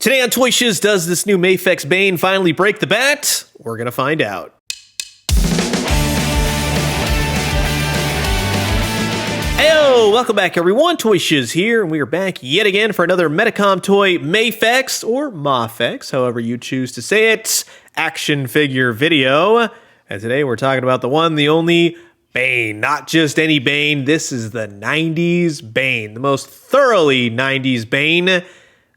Today on Toy Shiz, does this new MAFEX Bane finally break the bat? We're gonna find out. Heyo! Welcome back everyone, Toy Shiz here, and we are back yet again for another Medicom toy MAFEX, or MAFEX, however you choose to say it, action figure video. And today we're talking about the one, the only Bane. Not just any Bane, this is the 90s Bane, the most thoroughly 90s Bane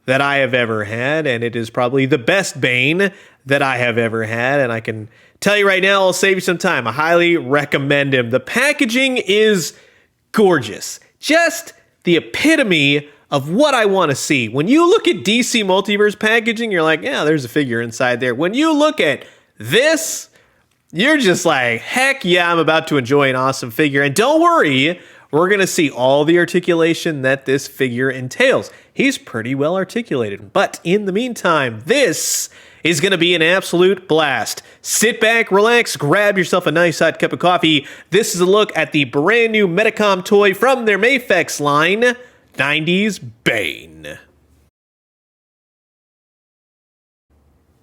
that I have ever had, and it is probably the best Bane that I have ever had, and I can tell you right now, I'll save you some time. I highly recommend him. The packaging is gorgeous. Just the epitome of what I want to see. When you look at DC Multiverse packaging, you're like, yeah, there's a figure inside there. When you look at this, you're just like, heck yeah, I'm about to enjoy an awesome figure. And don't worry, we're going to see all the articulation that this figure entails. He's pretty well articulated. But in the meantime, this is going to be an absolute blast. Sit back, relax, grab yourself a nice hot cup of coffee. This is a look at the brand new Medicom toy from their MAFEX line, 90s Bane.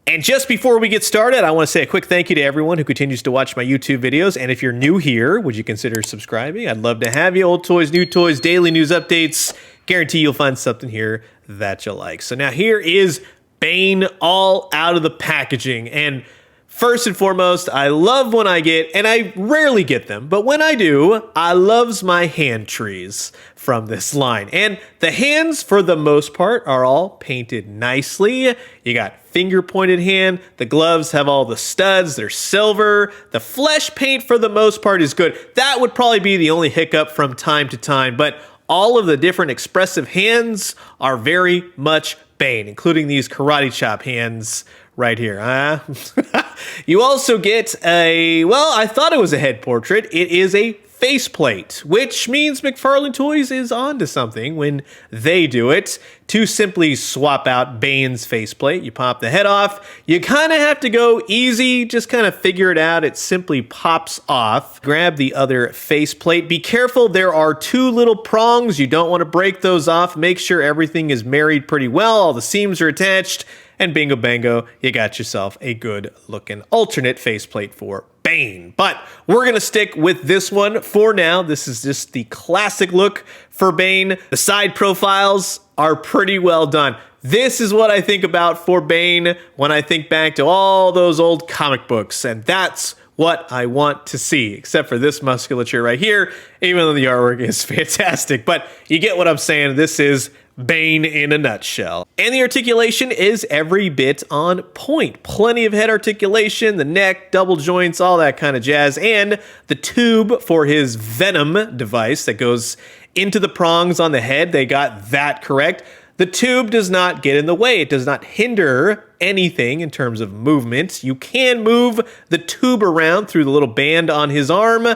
And just before we get started, I want to say a quick thank you to everyone who continues to watch my YouTube videos. And if you're new here, would you consider subscribing? I'd love to have you. Old toys, new toys, daily news updates. Guarantee you'll find something here that you'll like. So now here is Bane all out of the packaging. And first and foremost, I love when I get, and I rarely get them, but when I do, I loves my hand trees from this line. And the hands, for the most part, are all painted nicely. You got finger-pointed hand. The gloves have all the studs. They're silver. The flesh paint, for the most part, is good. That would probably be the only hiccup from time to time, but all of the different expressive hands are very much Bane, including these karate chop hands right here. You also get a, well, I thought it was a head portrait. It is a faceplate, which means McFarlane Toys is onto something when they do it. To simply swap out Bane's faceplate, you pop the head off. You kind of have to go easy, just kind of figure it out. It simply pops off. Grab the other faceplate. Be careful, there are two little prongs. You don't want to break those off. Make sure everything is married pretty well. All the seams are attached. And bingo bango, you got yourself a good looking alternate faceplate for Bane. But we're gonna stick with this one for now. This is just the classic look for Bane. The side profiles are pretty well done. This is what I think about for Bane when I think back to all those old comic books, and that's what I want to see, except for this musculature right here, even though the artwork is fantastic. But you get what I'm saying. This is Bane in a nutshell. And the articulation is every bit on point. Plenty of head articulation, the neck, double joints, all that kind of jazz, and the tube for his Venom device that goes into the prongs on the head. They got that correct. The tube does not get in the way. It does not hinder anything in terms of movement. You can move the tube around through the little band on his arm,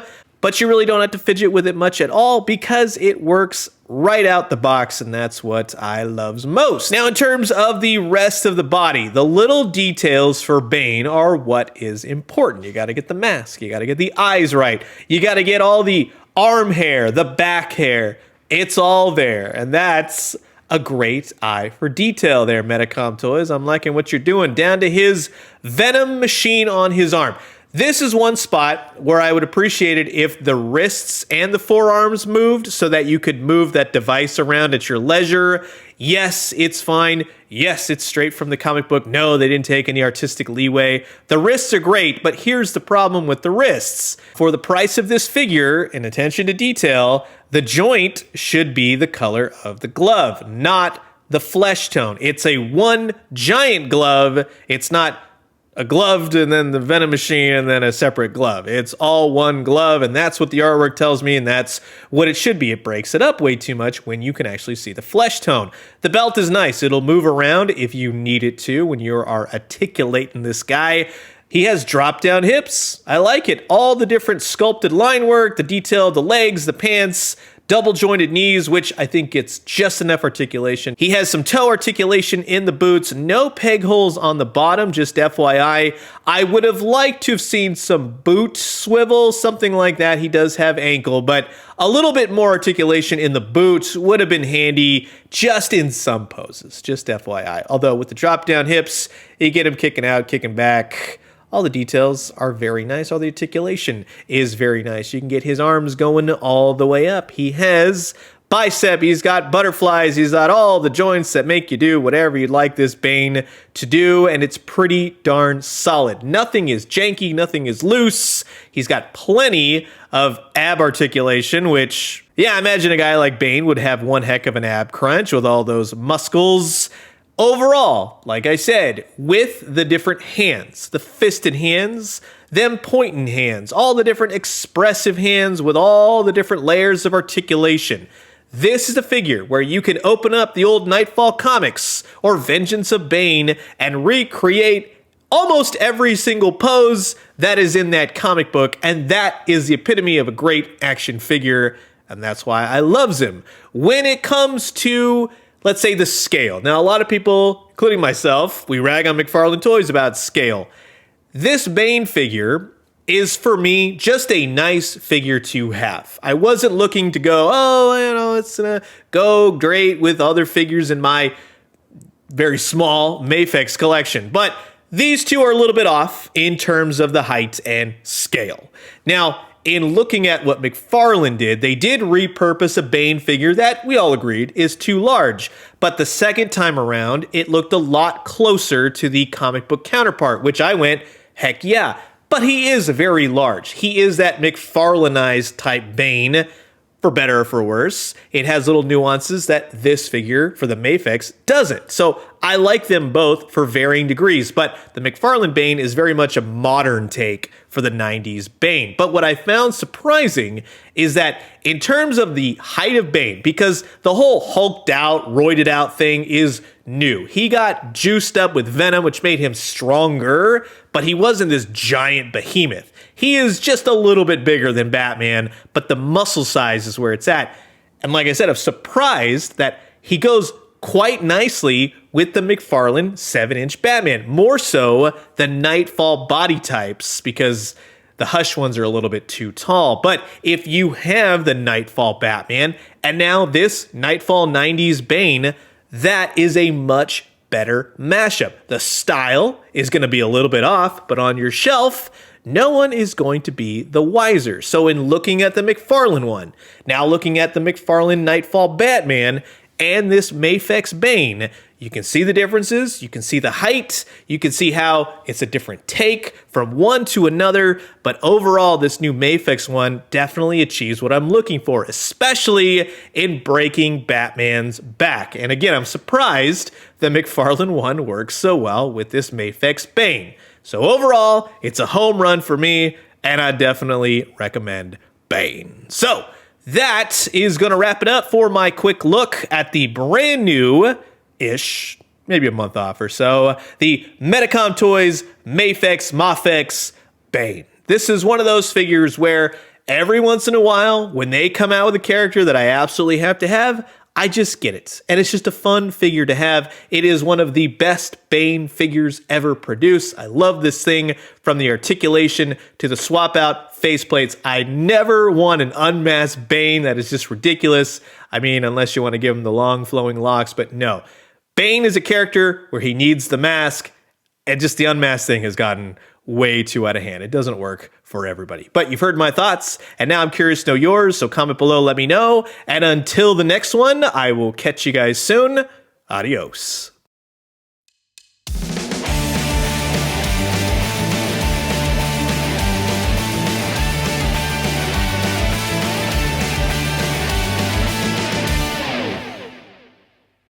but you really don't have to fidget with it much at all because it works right out the box, and that's what I loves most. Now, in terms of the rest of the body, the little details for Bane are what is important. You got to get the mask. You got to get the eyes right. You got to get all the arm hair, the back hair. It's all there, and that's a great eye for detail there, Medicom Toys. I'm liking what you're doing, down to his Venom machine on his arm. This is one spot where I would appreciate it if the wrists and the forearms moved so that you could move that device around at your leisure. Yes, it's fine. Yes, it's straight from the comic book. No, they didn't take any artistic leeway. The wrists are great, but here's the problem with the wrists. For the price of this figure and attention to detail, the joint should be the color of the glove, not the flesh tone. It's a one giant glove. It's not a gloved and then the Venom machine and then a separate glove. It's all one glove, and that's what the artwork tells me, and that's what it should be. It breaks it up way too much when you can actually see the flesh tone. The belt is nice. It'll move around if you need it to when you are articulating this guy. He has drop-down hips. I like it. All the different sculpted line work, the detail, the legs, the pants, double jointed knees, which I think gets just enough articulation. He has some toe articulation in the boots, no peg holes on the bottom, just FYI. I would have liked to have seen some boot swivel, something like that. He does have ankle, but a little bit more articulation in the boots would have been handy just in some poses, just FYI. Although with the drop down hips, you get him kicking out, kicking back. All the details are very nice. All the articulation is very nice. You can get his arms going all the way up. He has bicep. He's got butterflies. He's got all the joints that make you do whatever you'd like this Bane to do, and it's pretty darn solid. Nothing is janky. Nothing is loose. He's got plenty of ab articulation, which, yeah, I imagine a guy like Bane would have one heck of an ab crunch with all those muscles. Overall, like I said, with the different hands, the fisted hands, them pointing hands, all the different expressive hands with all the different layers of articulation, this is a figure where you can open up the old Nightfall comics or Vengeance of Bane and recreate almost every single pose that is in that comic book, and that is the epitome of a great action figure, and that's why I loves him. When it comes to, let's say, the scale. Now, a lot of people, including myself, we rag on McFarlane Toys about scale. This Bane figure is, for me, just a nice figure to have. I wasn't looking to go, oh, you know, it's gonna go great with other figures in my very small MAFEX collection. But these two are a little bit off in terms of the height and scale. Now, in looking at what McFarlane did, they did repurpose a Bane figure that we all agreed is too large. But the second time around, it looked a lot closer to the comic book counterpart, which I went, heck yeah. But he is very large. He is that McFarlaneized type Bane, for better or for worse. It has little nuances that this figure for the MAFEX doesn't. So I like them both for varying degrees, but the McFarlane Bane is very much a modern take for the 90s Bane. But what I found surprising is that in terms of the height of Bane, because the whole hulked out, roided out thing is new. He got juiced up with Venom, which made him stronger, but he wasn't this giant behemoth. He is just a little bit bigger than Batman, but the muscle size is where it's at. And like I said, I'm surprised that he goes quite nicely with the McFarlane 7-inch Batman, more so than Nightfall body types, because the Hush ones are a little bit too tall. But if you have the Nightfall Batman and now this Nightfall 90s Bane, that is a much better mashup. The style is going to be a little bit off, but on your shelf, no one is going to be the wiser. So in looking at the McFarlane one, now looking at the McFarlane Nightfall Batman and this MAFEX Bane, you can see the differences, you can see the height, you can see how it's a different take from one to another, but overall this new MAFEX one definitely achieves what I'm looking for, especially in breaking Batman's back. And again, I'm surprised the McFarlane one works so well with this MAFEX Bane. So overall, it's a home run for me, and I definitely recommend Bane. So that is going to wrap it up for my quick look at the brand new-ish, maybe a month off or so, the Medicom Toys MAFEX Bane. This is one of those figures where every once in a while, when they come out with a character that I absolutely have to have, I just get it. And it's just a fun figure to have. It is one of the best Bane figures ever produced. I love this thing, from the articulation to the swap out faceplates. I never want an unmasked Bane. That is just ridiculous. I mean, unless you want to give him the long flowing locks, but no. Bane is a character where he needs the mask, and just the unmasked thing has gotten way too out of hand. It doesn't work for everybody. But you've heard my thoughts, and now I'm curious to know yours, so comment below, let me know. And until the next one, I will catch you guys soon. Adios.